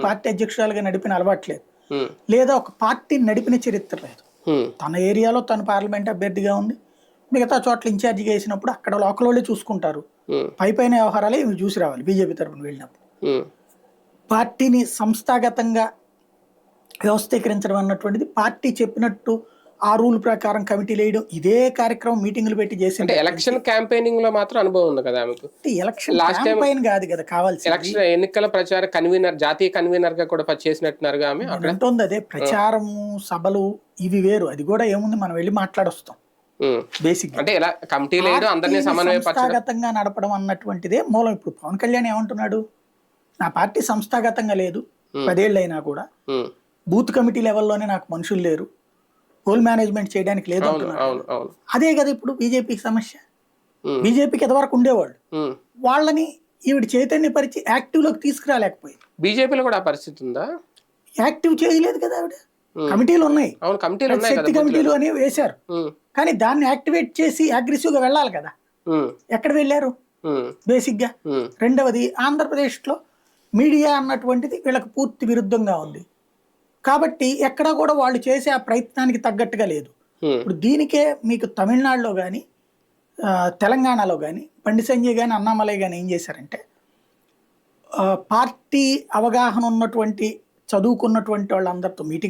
Party అధ్యక్షురాలుగా నడిపిన అలవాట్లేదు, లేదా ఒక పార్టీని నడిపిన చరిత్ర లేదు. తన ఏరియాలో తను పార్లమెంట్ అభ్యర్థిగా ఉంది, మిగతా చోట్ల ఇన్ఛార్జిగా వేసినప్పుడు అక్కడ లోకల్ వాళ్ళే చూసుకుంటారు. పైన వ్యవహారాలే ఇవి చూసి రావాలి. బీజేపీ తరఫున వెళ్ళినప్పుడు పార్టీని సంస్థాగతంగా వ్యవస్థీకరించడం అన్నటువంటిది పార్టీ చెప్పినట్టు ఆ రూల్ ప్రకారం కమిటీలు వేయడం, ఇదే కార్యక్రమం మీటింగ్లు పెట్టి చేసింది. ఎలక్షన్ క్యాంపెయినింగ్ లో మాత్రం అనుభవం ఉంది కదా ఆమెకు. ఎలక్షన్ క్యాంపెయిన్ కాదు కదా కావాల్సింది, ఎలక్షన్ ఎన్నికల ప్రచార కన్వీనర్, జాతీయ కన్వీనర్ గా కూడా చేసినట్టున్నారు ఆమె. అంటుంది అదే ప్రచారము సభలు ఇవి వేరు. అది కూడా ఏముంది, మనం వెళ్ళి మాట్లాడొస్తాం. బేసిక్ అంటే ఇలా కమిటీలు వేయడం, అందరినీ సంస్థాగతంగా నడపడం అన్నటువంటిదే మూలం. ఇప్పుడు పవన్ కళ్యాణ్ ఏమంటున్నాడు, నా పార్టీ సంస్థాగతంగా లేదు, 10 ఏళ్ళు అయినా కూడా బూత్ కమిటీ లెవెల్లోనే నాకు మనుషులు లేరు, హోల్ మేనేజ్మెంట్ చేయడానికి లేదు అంటున్నారు. అదే కదా ఇప్పుడు బీజేపీకి సమస్య. బీజేపీకి ఎంతవరకు ఉండేవాళ్ళు, వాళ్ళని ఈవిడ చైతన్యపరిచి యాక్టివ్ లోకి తీసుకురాలేకపోయింది. బీజేపీలో కూడా ఆ పరిస్థితి ఉందా? యాక్టివ్ చేయలేదు కదా ఆవిడ. కమిటీలు ఉన్నాయి, శక్తి కమిటీలు అనేవి వేశారు, కానీ దాన్ని యాక్టివేట్ చేసి అగ్రెసివ్ గా వెళ్ళాలి కదా. ఎక్కడ వెళ్ళారు బేసిక్ గా? రెండవది, ఆంధ్రప్రదేశ్ లో మీడియా అన్నటువంటిది వీళ్ళకి పూర్తి విరుద్ధంగా ఉంది కాబట్టి ఎక్కడా కూడా వాళ్ళు చేసే ఆ ప్రయత్నానికి తగ్గట్టుగా లేదు. ఇప్పుడు దీనికే మీకు తమిళనాడులో కానీ తెలంగాణలో కానీ బండి సంజయ్ కానీ అన్నామలై కానీ ఏం చేశారంటే, పార్టీ అవగాహన ఉన్నటువంటి చదువుకున్నటువంటి వాళ్ళందరితో మీటింగ్